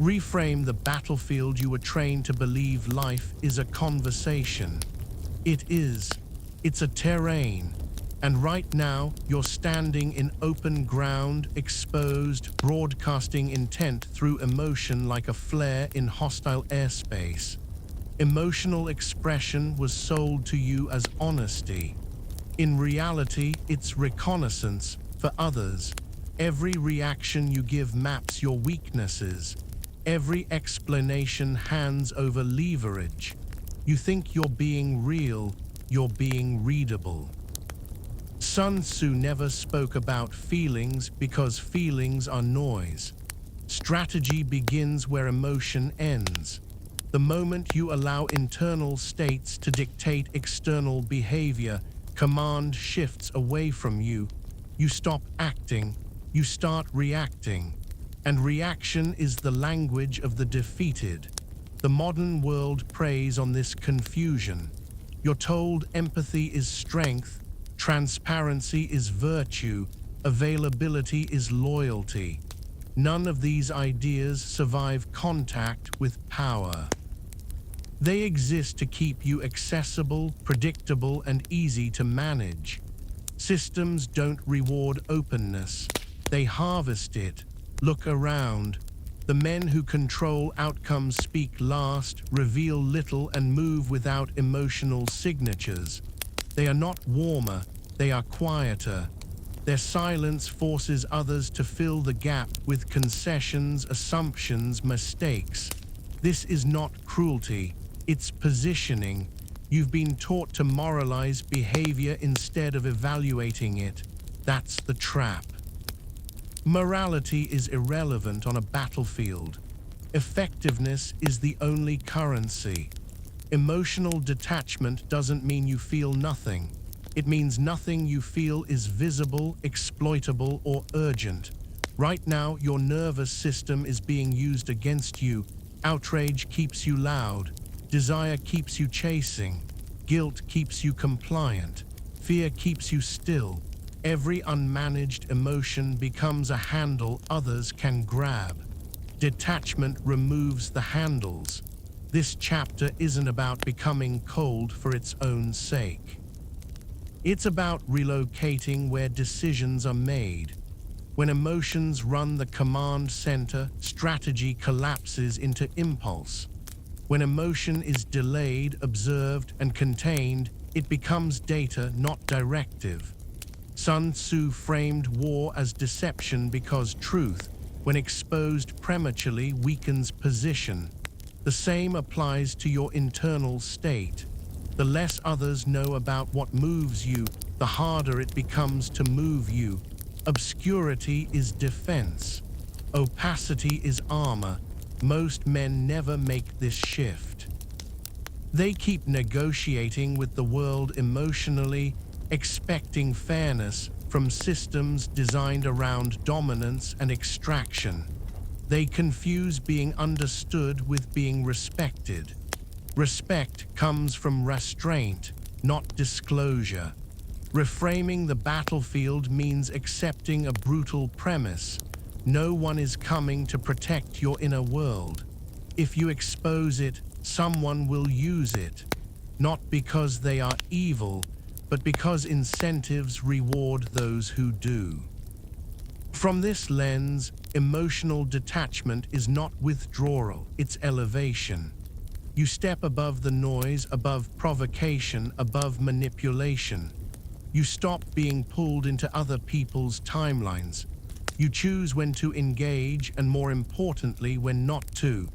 Reframe the battlefield you were trained to believe life is a conversation. It is. It's a terrain. And right now, you're standing in open ground, exposed, broadcasting intent through emotion like a flare in hostile airspace. Emotional expression was sold to you as honesty. In reality, it's reconnaissance for others. Every reaction you give maps your weaknesses. Every explanation hands over leverage. You think you're being real, you're being readable. Sun Tzu never spoke about feelings because feelings are noise. Strategy begins where emotion ends. The moment you allow internal states to dictate external behavior, command shifts away from you. You stop acting, you start reacting. And reaction is the language of the defeated. The modern world preys on this confusion. You're told empathy is strength, transparency is virtue, availability is loyalty. None of these ideas survive contact with power. They exist to keep you accessible, predictable, and easy to manage. Systems don't reward openness. They harvest it. Look around. The men who control outcomes speak last, reveal little, and move without emotional signatures. They are not warmer, they are quieter. Their silence forces others to fill the gap with concessions, assumptions, mistakes. This is not cruelty, it's positioning. You've been taught to moralize behavior instead of evaluating it. That's the trap. Morality is irrelevant on a battlefield. Effectiveness is the only currency. Emotional detachment doesn't mean you feel nothing. It means nothing you feel is visible, exploitable, or urgent. Right now, your nervous system is being used against you. Outrage keeps you loud. Desire keeps you chasing. Guilt keeps you compliant. Fear keeps you still. Every unmanaged emotion becomes a handle others can grab. Detachment removes the handles. This chapter isn't about becoming cold for its own sake. It's about relocating where decisions are made. When emotions run the command center, strategy collapses into impulse. When emotion is delayed, observed, and contained, it becomes data, not directive. Sun Tzu framed war as deception because truth, when exposed prematurely, weakens position. The same applies to your internal state. The less others know about what moves you, the harder it becomes to move you. Obscurity is defense. Opacity is armor. Most men never make this shift. They keep negotiating with the world emotionally, expecting fairness from systems designed around dominance and extraction. They confuse being understood with being respected. Respect comes from restraint, not disclosure. Reframing the battlefield means accepting a brutal premise. No one is coming to protect your inner world. If you expose it, someone will use it. Not because they are evil, but because incentives reward those who do. From this lens, emotional detachment is not withdrawal, it's elevation. You step above the noise, above provocation, above manipulation. You stop being pulled into other people's timelines. You choose when to engage and, more importantly, when not to.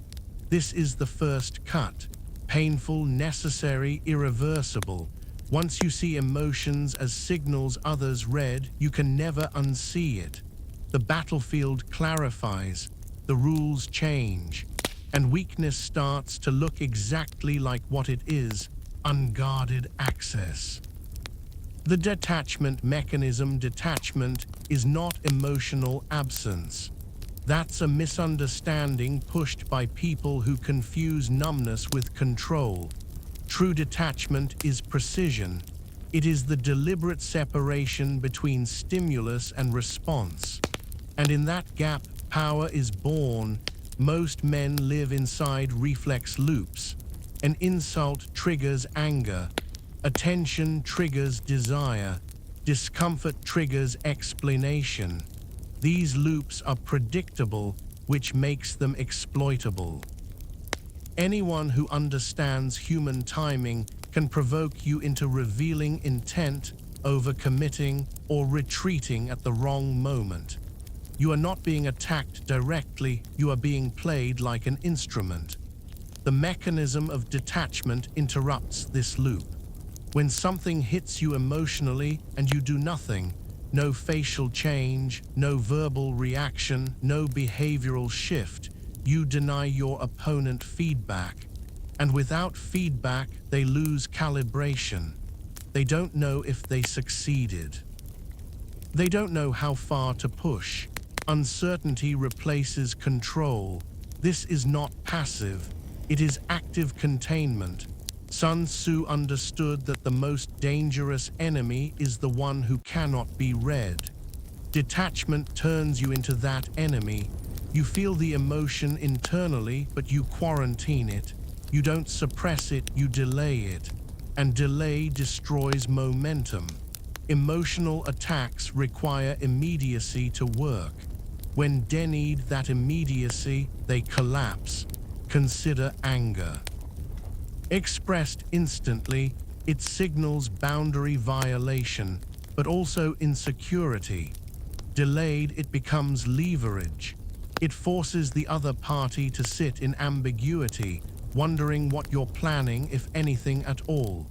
This is the first cut. Painful, necessary, irreversible. Once you see emotions as signals others read, you can never unsee it. The battlefield clarifies, the rules change, and weakness starts to look exactly like what it is, unguarded access. The detachment mechanism. Detachment is not emotional absence. That's a misunderstanding pushed by people who confuse numbness with control. True detachment is precision. It is the deliberate separation between stimulus and response. And in that gap, power is born. Most men live inside reflex loops. An insult triggers anger. Attention triggers desire. Discomfort triggers explanation. These loops are predictable, which makes them exploitable. Anyone who understands human timing can provoke you into revealing intent, overcommitting, or retreating at the wrong moment. You are not being attacked directly, you are being played like an instrument. The mechanism of detachment interrupts this loop. When something hits you emotionally and you do nothing, no facial change, no verbal reaction, no behavioral shift, you deny your opponent feedback. And without feedback, they lose calibration. They don't know if they succeeded. They don't know how far to push. Uncertainty replaces control. This is not passive. It is active containment. Sun Tzu understood that the most dangerous enemy is the one who cannot be read. Detachment turns you into that enemy. You feel the emotion internally, but you quarantine it. You don't suppress it, you delay it. And delay destroys momentum. Emotional attacks require immediacy to work. When denied that immediacy, they collapse. Consider anger. Expressed instantly, it signals boundary violation, but also insecurity. Delayed, it becomes leverage. It forces the other party to sit in ambiguity, wondering what you're planning, if anything at all.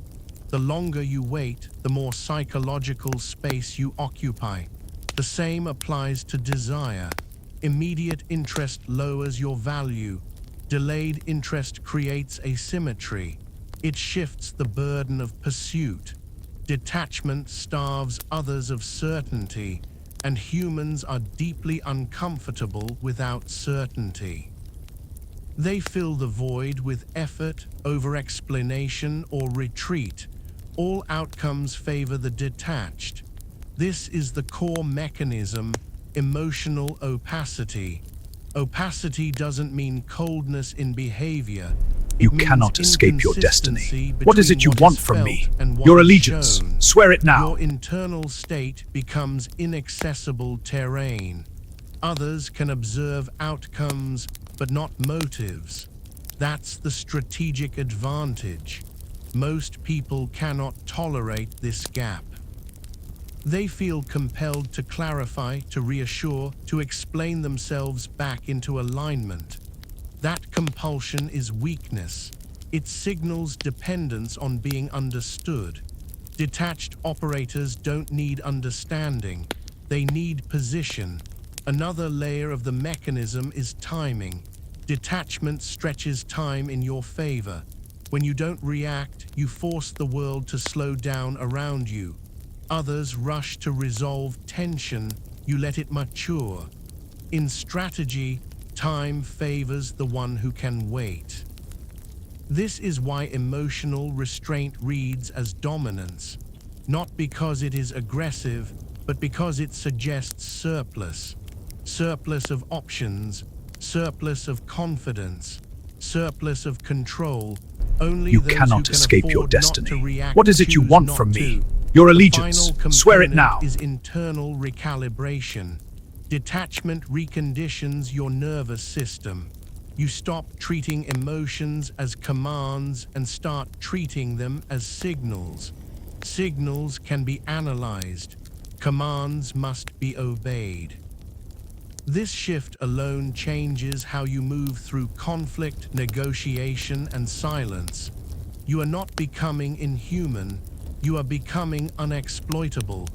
The longer you wait, the more psychological space you occupy. The same applies to desire. Immediate interest lowers your value. Delayed interest creates asymmetry. It shifts the burden of pursuit. Detachment starves others of certainty, and humans are deeply uncomfortable without certainty. They fill the void with effort, over-explanation, or retreat. All outcomes favor the detached. This is the core mechanism: emotional opacity. Opacity doesn't mean coldness in behavior. You cannot escape your destiny. What is it you want from me? Your allegiance. Swear it now. Your internal state becomes inaccessible terrain. Others can observe outcomes, but not motives. That's the strategic advantage. Most people cannot tolerate this gap. They feel compelled to clarify, to reassure, to explain themselves back into alignment. That compulsion is weakness. It signals dependence on being understood. Detached operators don't need understanding. They need position. Another layer of the mechanism is timing. Detachment stretches time in your favor. When you don't react, you force the world to slow down around you. Others rush to resolve tension. You let it mature. In strategy, time favors the one who can wait. This is why emotional restraint reads as dominance, not because it is aggressive, but because it suggests surplus. Surplus of options, surplus of confidence, surplus of control. Only You those who cannot can escape your afford not to destiny. react What is it you choose want not from me? to. Your The allegiance. final Swear it component now. is internal recalibration. Detachment reconditions your nervous system. You stop treating emotions as commands and start treating them as signals. Signals can be analyzed. Commands must be obeyed. This shift alone changes how you move through conflict, negotiation, and silence. You are not becoming inhuman. You are becoming unexploitable.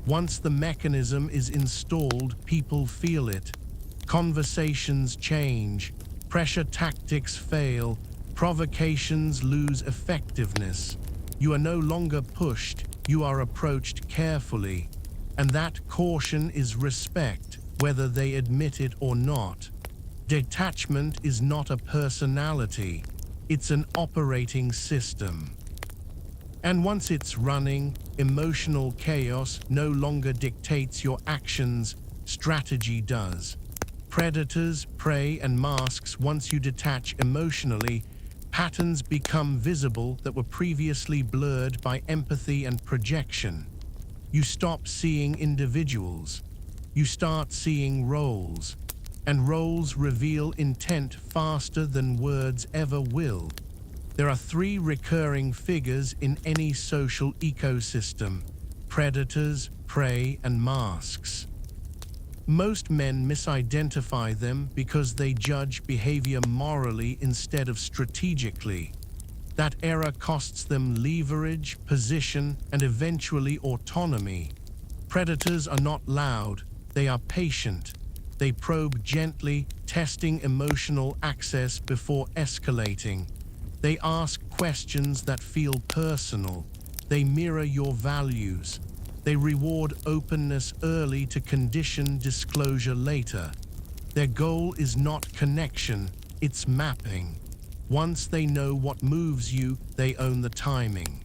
Once the mechanism is installed, people feel it. Conversations change. Pressure tactics fail. Provocations lose effectiveness. You are no longer pushed. You are approached carefully. And that caution is respect, whether they admit it or not. Detachment is not a personality. It's an operating system. And once it's running, emotional chaos no longer dictates your actions, strategy does. Predators, prey, and masks. Once you detach emotionally, patterns become visible that were previously blurred by empathy and projection. You stop seeing individuals. You start seeing roles. And roles reveal intent faster than words ever will. There are three recurring figures in any social ecosystem: predators, prey, and masks. Most men misidentify them because they judge behavior morally instead of strategically. That error costs them leverage, position, and eventually autonomy. Predators are not loud, they are patient. They probe gently, testing emotional access before escalating. They ask questions that feel personal. They mirror your values. They reward openness early to condition disclosure later. Their goal is not connection, it's mapping. Once they know what moves you, they own the timing.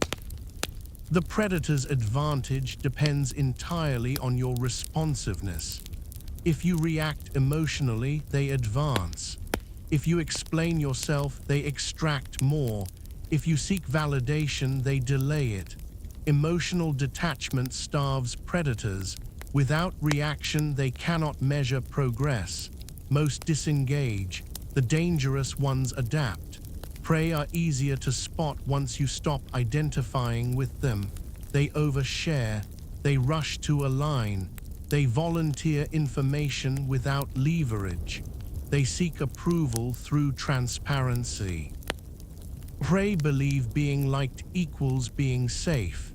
The predator's advantage depends entirely on your responsiveness. If you react emotionally, they advance. If you explain yourself, they extract more. If you seek validation, they delay it. Emotional detachment starves predators. Without reaction, they cannot measure progress. Most disengage. The dangerous ones adapt. Prey are easier to spot once you stop identifying with them. They overshare. They rush to align. They volunteer information without leverage. They seek approval through transparency. Prey believe being liked equals being safe.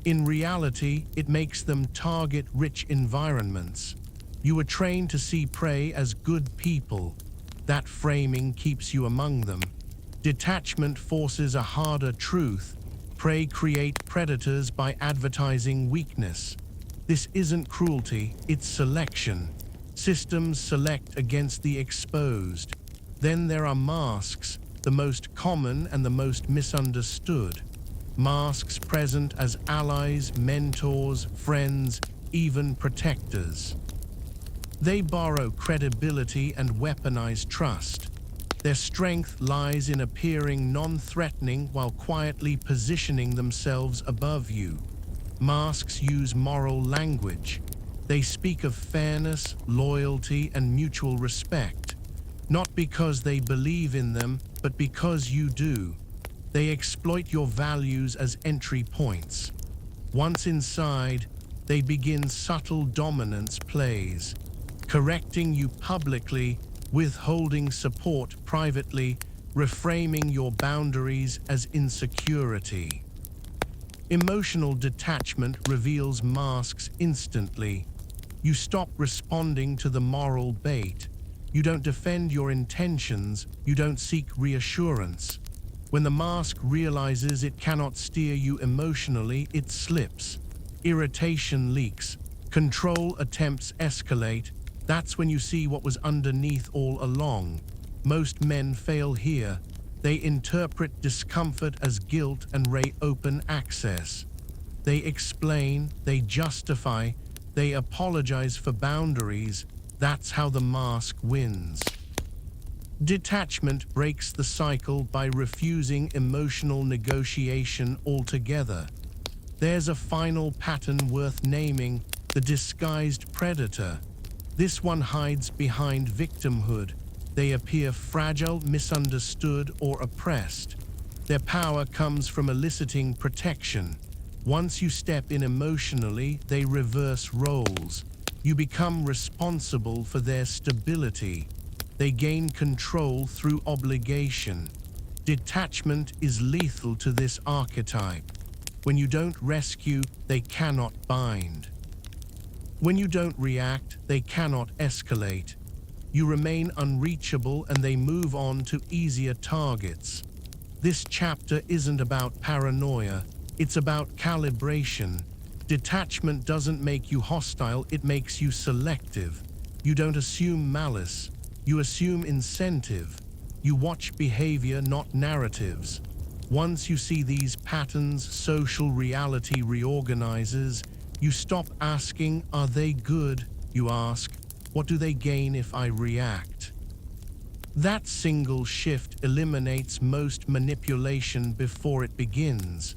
In reality, it makes them target rich environments. You are trained to see prey as good people. That framing keeps you among them. Detachment forces a harder truth. Prey create predators by advertising weakness. This isn't cruelty, it's selection. Systems select against the exposed. Then there are masks, the most common and the most misunderstood. Masks present as allies, mentors, friends, even protectors. They borrow credibility and weaponize trust. Their strength lies in appearing non-threatening while quietly positioning themselves above you. Masks use moral language. They speak of fairness, loyalty, and mutual respect. Not because they believe in them, but because you do. They exploit your values as entry points. Once inside, they begin subtle dominance plays, correcting you publicly, withholding support privately, reframing your boundaries as insecurity. Emotional detachment reveals masks instantly. You stop responding to the moral bait. You don't defend your intentions, you don't seek reassurance. When the mask realizes it cannot steer you emotionally, it slips. Irritation leaks. Control attempts escalate. That's when you see what was underneath all along. Most men fail here. They interpret discomfort as guilt and ray open access. They explain, they justify, they apologize for boundaries. That's how the mask wins. Detachment breaks the cycle by refusing emotional negotiation altogether. There's a final pattern worth naming: the disguised predator. This one hides behind victimhood. They appear fragile, misunderstood, or oppressed. Their power comes from eliciting protection. Once you step in emotionally, they reverse roles. You become responsible for their stability. They gain control through obligation. Detachment is lethal to this archetype. When you don't rescue, they cannot bind. When you don't react, they cannot escalate. You remain unreachable and they move on to easier targets. This chapter isn't about paranoia, it's about calibration. Detachment doesn't make you hostile, it makes you selective. You don't assume malice, you assume incentive. You watch behavior, not narratives. Once you see these patterns, social reality reorganizes. You stop asking, are they good? You ask, What do they gain if I react? That single shift eliminates most manipulation before it begins.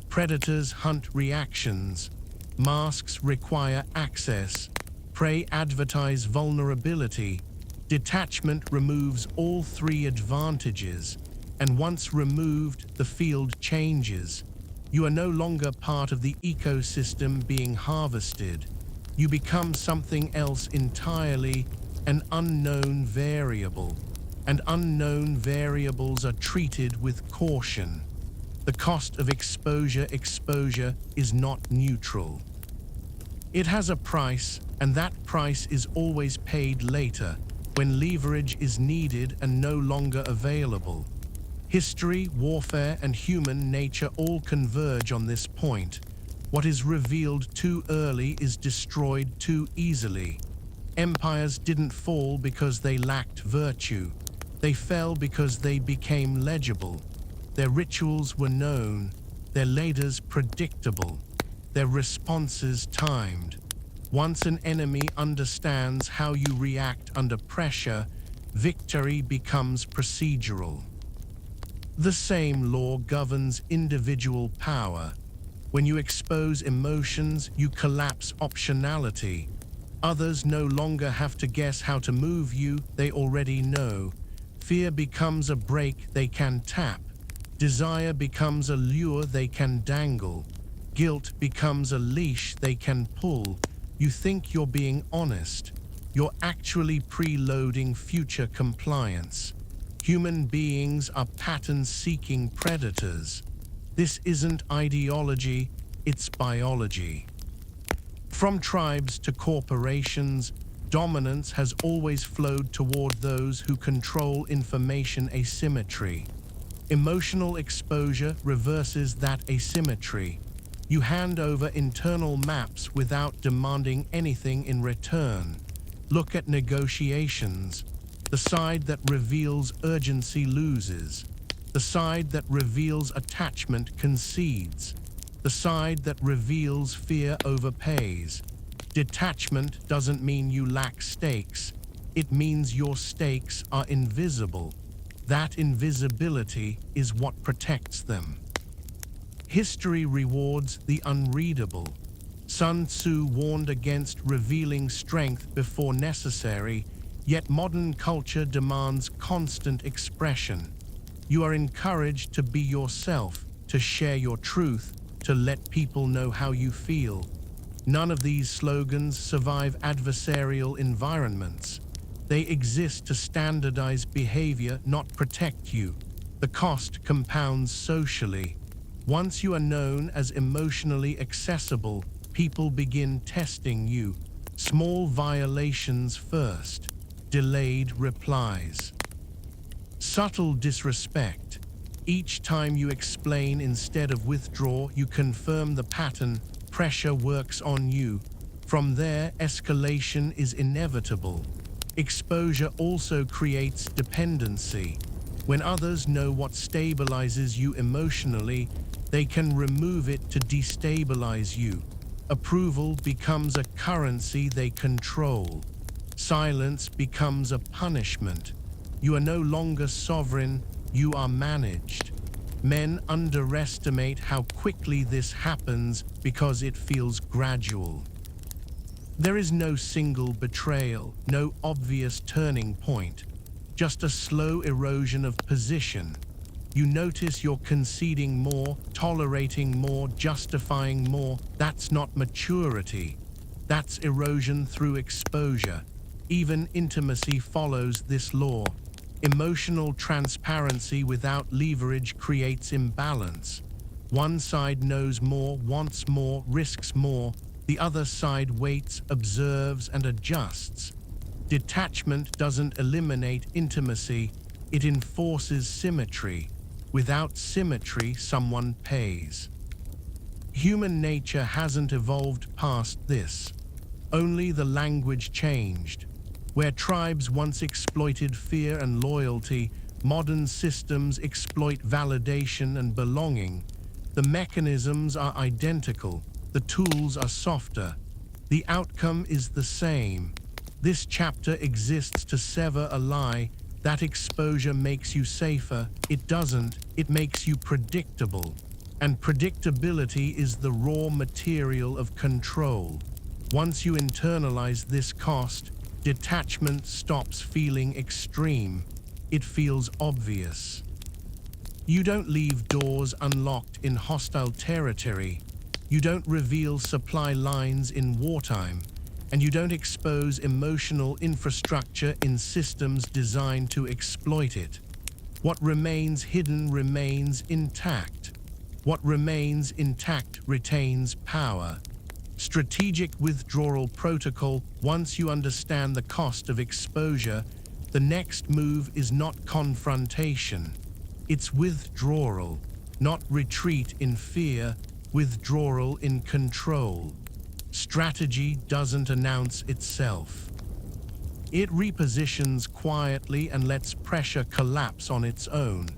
Predators hunt reactions. Masks require access. Prey advertise vulnerability. Detachment removes all three advantages, and once removed, the field changes. You are no longer part of the ecosystem being harvested. You become something else entirely, an unknown variable. And unknown variables are treated with caution. The cost of exposure is not neutral. It has a price, and that price is always paid later, when leverage is needed and no longer available. History, warfare, and human nature all converge on this point. What is revealed too early is destroyed too easily. Empires didn't fall because they lacked virtue. They fell because they became legible. Their rituals were known, their leaders predictable, their responses timed. Once an enemy understands how you react under pressure, victory becomes procedural. The same law governs individual power. When you expose emotions, you collapse optionality. Others no longer have to guess how to move you, they already know. Fear becomes a brake they can tap. Desire becomes a lure they can dangle. Guilt becomes a leash they can pull. You think you're being honest. You're actually preloading future compliance. Human beings are pattern-seeking predators. This isn't ideology, it's biology. From tribes to corporations, dominance has always flowed toward those who control information asymmetry. Emotional exposure reverses that asymmetry. You hand over internal maps without demanding anything in return. Look at negotiations. The side that reveals urgency loses. The side that reveals attachment concedes. The side that reveals fear overpays. Detachment doesn't mean you lack stakes. It means your stakes are invisible. That invisibility is what protects them. History rewards the unreadable. Sun Tzu warned against revealing strength before necessary, yet modern culture demands constant expression. You are encouraged to be yourself, to share your truth, to let people know how you feel. None of these slogans survive adversarial environments. They exist to standardize behavior, not protect you. The cost compounds socially. Once you are known as emotionally accessible, people begin testing you. Small violations first, delayed replies. Subtle disrespect. Each time you explain instead of withdraw, you confirm the pattern. Pressure works on you. From there, escalation is inevitable. Exposure also creates dependency. When others know what stabilizes you emotionally, they can remove it to destabilize you. Approval becomes a currency they control. Silence becomes a punishment. You are no longer sovereign, you are managed. Men underestimate how quickly this happens because it feels gradual. There is no single betrayal, no obvious turning point, just a slow erosion of position. You notice you're conceding more, tolerating more, justifying more. That's not maturity. That's erosion through exposure. Even intimacy follows this law. Emotional transparency without leverage creates imbalance. One side knows more, wants more, risks more. The other side waits, observes, and adjusts. Detachment doesn't eliminate intimacy, it enforces symmetry. Without symmetry, someone pays. Human nature hasn't evolved past this. Only the language changed. Where tribes once exploited fear and loyalty, modern systems exploit validation and belonging. The mechanisms are identical, the tools are softer. The outcome is the same. This chapter exists to sever a lie. That exposure makes you safer. It doesn't. It makes you predictable. And predictability is the raw material of control. Once you internalize this cost, detachment stops feeling extreme. It feels obvious. You don't leave doors unlocked in hostile territory. You don't reveal supply lines in wartime. And you don't expose emotional infrastructure in systems designed to exploit it. What remains hidden remains intact. What remains intact retains power. Strategic withdrawal protocol. Once you understand the cost of exposure, the next move is not confrontation. It's withdrawal, not retreat in fear, withdrawal in control. Strategy doesn't announce itself. It repositions quietly and lets pressure collapse on its own.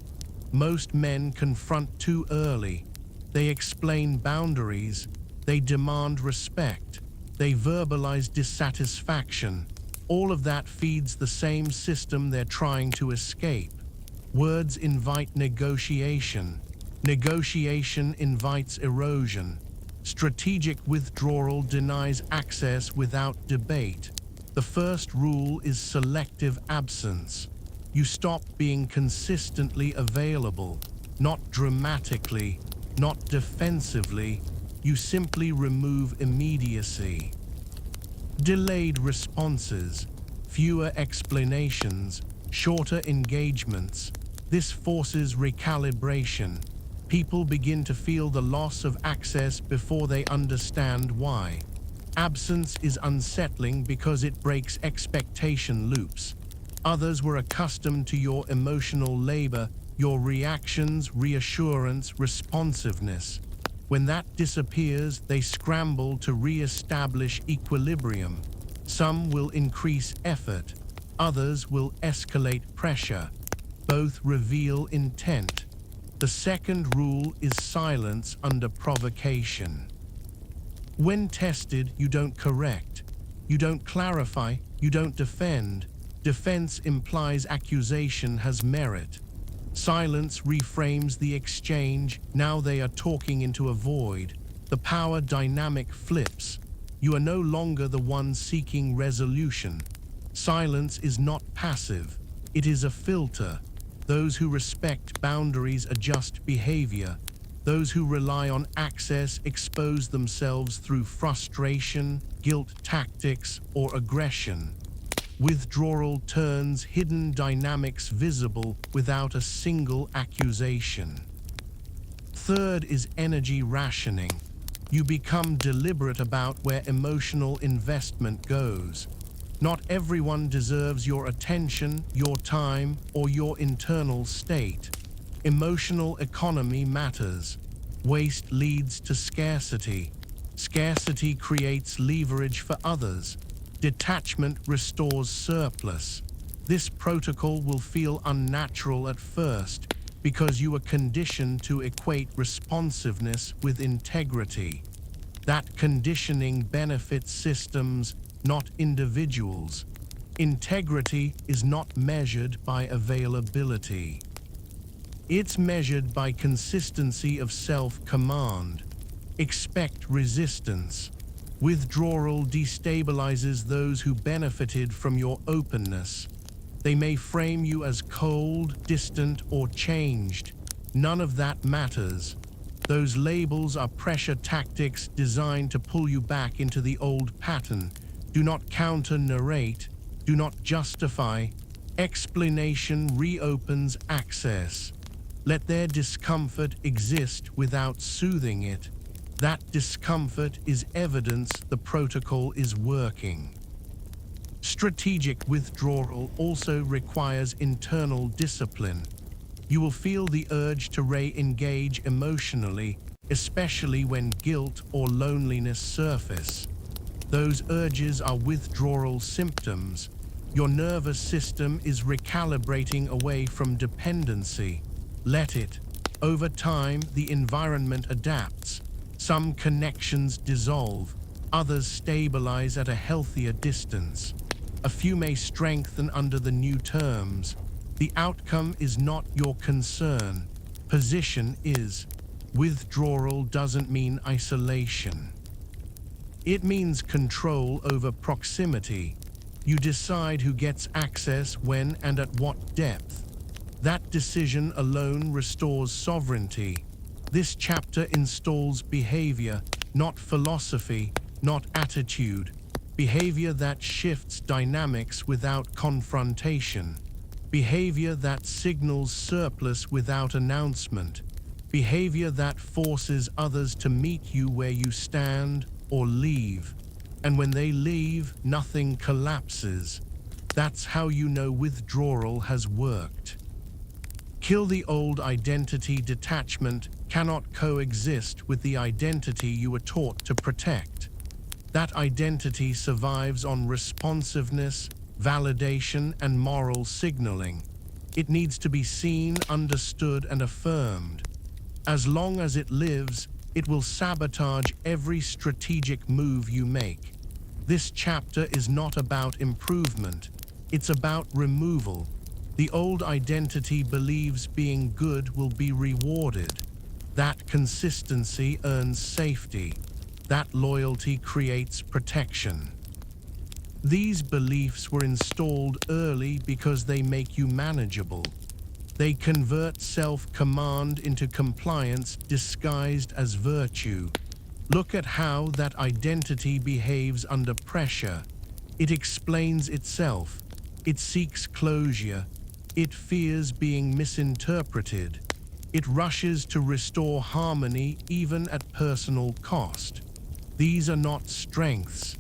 Most men confront too early. They explain boundaries. They demand respect. They verbalize dissatisfaction. All of that feeds the same system they're trying to escape. Words invite negotiation. Negotiation invites erosion. Strategic withdrawal denies access without debate. The first rule is selective absence. You stop being consistently available, not dramatically, not defensively. You simply remove immediacy. Delayed responses, fewer explanations, shorter engagements. This forces recalibration. People begin to feel the loss of access before they understand why. Absence is unsettling because it breaks expectation loops. Others were accustomed to your emotional labor, your reactions, reassurance, responsiveness. When that disappears, they scramble to re-establish equilibrium. Some will increase effort, others will escalate pressure. Both reveal intent. The second rule is silence under provocation. When tested, you don't correct. You don't clarify. You don't defend. Defense implies accusation has merit. Silence reframes the exchange. Now they are talking into a void. The power dynamic flips. You are no longer the one seeking resolution. Silence is not passive. It is a filter. Those who respect boundaries adjust behavior. Those who rely on access expose themselves through frustration, guilt tactics, or aggression. Withdrawal turns hidden dynamics visible without a single accusation. Third is energy rationing. You become deliberate about where emotional investment goes. Not everyone deserves your attention, your time, or your internal state. Emotional economy matters. Waste leads to scarcity. Scarcity creates leverage for others. Detachment restores surplus. This protocol will feel unnatural at first because you are conditioned to equate responsiveness with integrity. That conditioning benefits systems, not individuals. Integrity is not measured by availability. It's measured by consistency of self-command. Expect resistance. Withdrawal destabilizes those who benefited from your openness. They may frame you as cold, distant, or changed. None of that matters. Those labels are pressure tactics designed to pull you back into the old pattern. Do not counter-narrate. Do not justify. Explanation reopens access. Let their discomfort exist without soothing it. That discomfort is evidence the protocol is working. Strategic withdrawal also requires internal discipline. You will feel the urge to re-engage emotionally, especially when guilt or loneliness surface. Those urges are withdrawal symptoms. Your nervous system is recalibrating away from dependency. Let it. Over time, the environment adapts. Some connections dissolve, others stabilize at a healthier distance. A few may strengthen under the new terms. The outcome is not your concern. Position is. Withdrawal doesn't mean isolation. It means control over proximity. You decide who gets access, when, and at what depth. That decision alone restores sovereignty. This chapter installs behavior, not philosophy, not attitude. Behavior that shifts dynamics without confrontation. Behavior that signals surplus without announcement. Behavior that forces others to meet you where you stand or leave. And when they leave, nothing collapses. That's how you know withdrawal has worked. Kill the old identity. Detachment cannot coexist with the identity you were taught to protect. That identity survives on responsiveness, validation, and moral signaling. It needs to be seen, understood, and affirmed. As long as it lives, it will sabotage every strategic move you make. This chapter is not about improvement. It's about removal. The old identity believes being good will be rewarded. That consistency earns safety. That loyalty creates protection. These beliefs were installed early because they make you manageable. They convert self-command into compliance disguised as virtue. Look at how that identity behaves under pressure. It explains itself. It seeks closure. It fears being misinterpreted. It rushes to restore harmony even at personal cost. These are not strengths.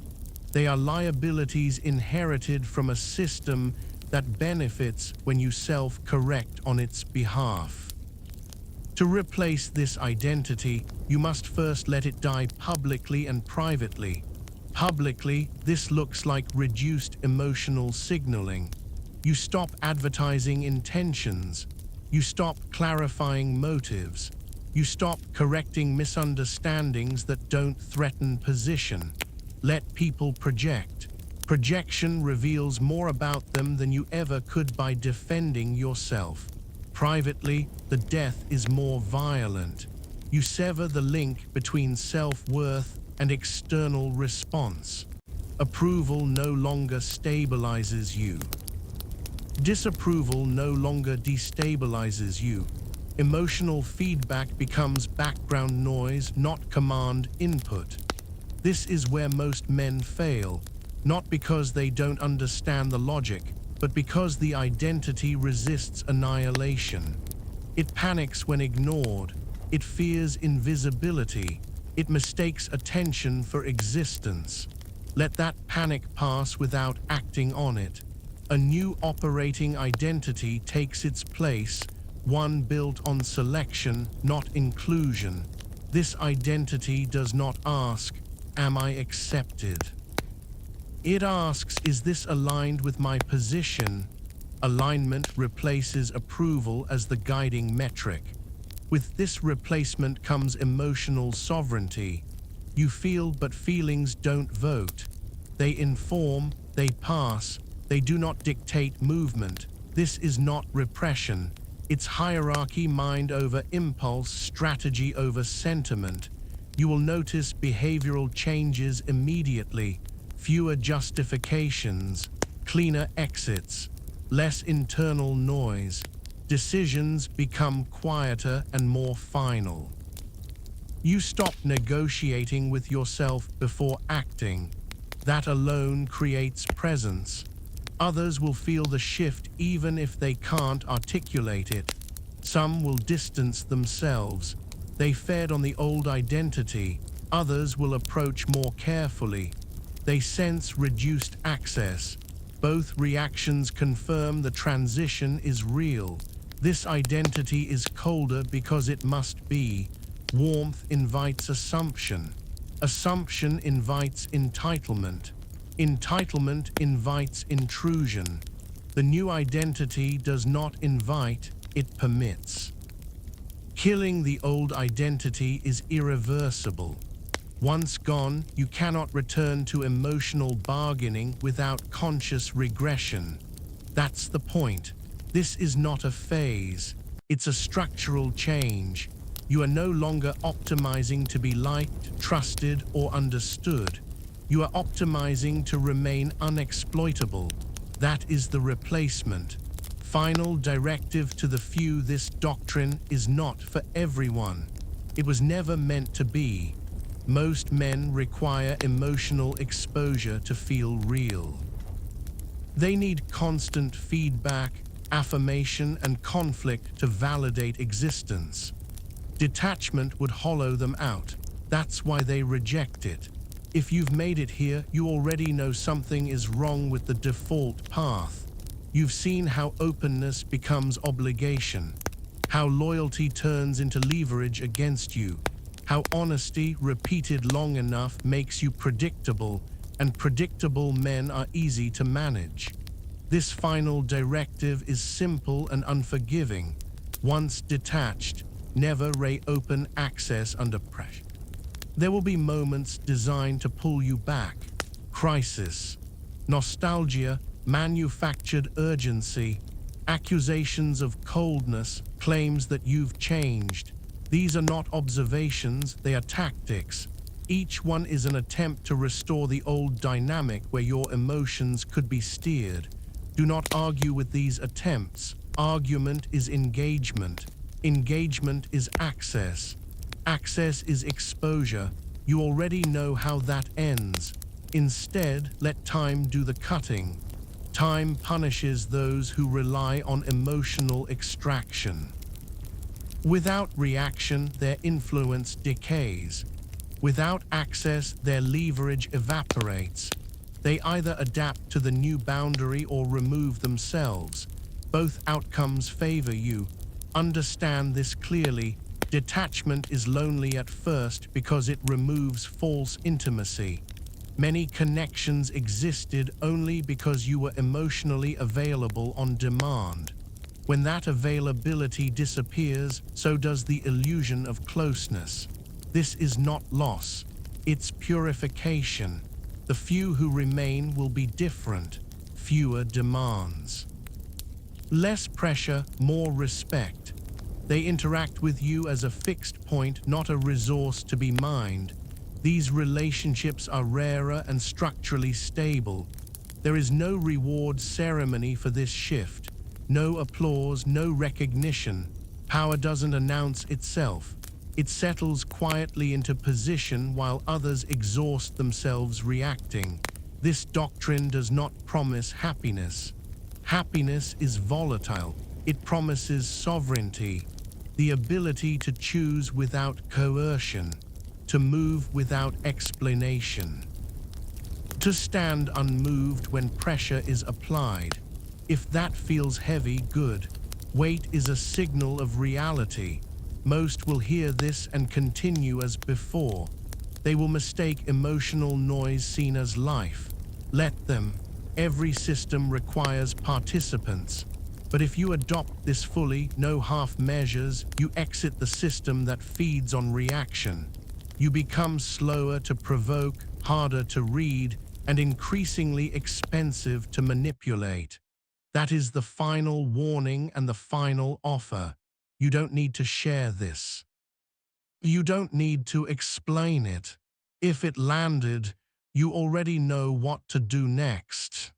They are liabilities inherited from a system that benefits when you self-correct on its behalf. To replace this identity, you must first let it die publicly and privately. Publicly, this looks like reduced emotional signaling. You stop advertising intentions. You stop clarifying motives. You stop correcting misunderstandings that don't threaten position. Let people project. Projection reveals more about them than you ever could by defending yourself. Privately, the death is more violent. You sever the link between self-worth and external response. Approval no longer stabilizes you. Disapproval no longer destabilizes you. Emotional feedback becomes background noise, not command input. This is where most men fail. Not because they don't understand the logic, but because the identity resists annihilation. It panics when ignored. It fears invisibility. It mistakes attention for existence. Let that panic pass without acting on it. A new operating identity takes its place, one built on selection, not inclusion. This identity does not ask, "Am I accepted?" It asks, "Is this aligned with my position?" Alignment replaces approval as the guiding metric. With this replacement comes emotional sovereignty. You feel, but feelings don't vote. They inform, they pass, they do not dictate movement. This is not repression. It's hierarchy, mind over impulse, strategy over sentiment. You will notice behavioral changes immediately. Fewer justifications, cleaner exits, less internal noise. Decisions become quieter and more final. You stop negotiating with yourself before acting. That alone creates presence. Others will feel the shift even if they can't articulate it. Some will distance themselves. They fed on the old identity. Others will approach more carefully. They sense reduced access. Both reactions confirm the transition is real. This identity is colder because it must be. Warmth invites assumption. Assumption invites entitlement. Entitlement invites intrusion. The new identity does not invite, it permits. Killing the old identity is irreversible. Once gone, you cannot return to emotional bargaining without conscious regression. That's the point. This is not a phase. It's a structural change. You are no longer optimizing to be liked, trusted, or understood. You are optimizing to remain unexploitable. That is the replacement. Final directive to the few: this doctrine is not for everyone. It was never meant to be. Most men require emotional exposure to feel real. They need constant feedback, affirmation, and conflict to validate existence. Detachment would hollow them out. That's why they reject it. If you've made it here, you already know something is wrong with the default path. You've seen how openness becomes obligation, how loyalty turns into leverage against you, how honesty repeated long enough makes you predictable, and predictable men are easy to manage. This final directive is simple and unforgiving. Once detached, never reopen access under pressure. There will be moments designed to pull you back. Crisis, nostalgia, manufactured urgency, accusations of coldness, claims that you've changed. These are not observations, they are tactics. Each one is an attempt to restore the old dynamic where your emotions could be steered. Do not argue with these attempts. Argument is engagement. Engagement is access. Access is exposure. You already know how that ends. Instead, let time do the cutting. Time punishes those who rely on emotional extraction. Without reaction, their influence decays. Without access, their leverage evaporates. They either adapt to the new boundary or remove themselves. Both outcomes favor you. Understand this clearly. Detachment is lonely at first because it removes false intimacy. Many connections existed only because you were emotionally available on demand. When that availability disappears, so does the illusion of closeness. This is not loss, it's purification. The few who remain will be different, fewer demands. Less pressure, more respect. They interact with you as a fixed point, not a resource to be mined. These relationships are rarer and structurally stable. There is no reward ceremony for this shift. No applause, no recognition. Power doesn't announce itself. It settles quietly into position while others exhaust themselves reacting. This doctrine does not promise happiness. Happiness is volatile. It promises sovereignty, the ability to choose without coercion, to move without explanation, to stand unmoved when pressure is applied. If that feels heavy, good. Weight is a signal of reality. Most will hear this and continue as before. They will mistake emotional noise seen as life. Let them. Every system requires participants. But if you adopt this fully, no half measures, you exit the system that feeds on reaction. You become slower to provoke, harder to read, and increasingly expensive to manipulate. That is the final warning and the final offer. You don't need to share this. You don't need to explain it. If it landed, you already know what to do next.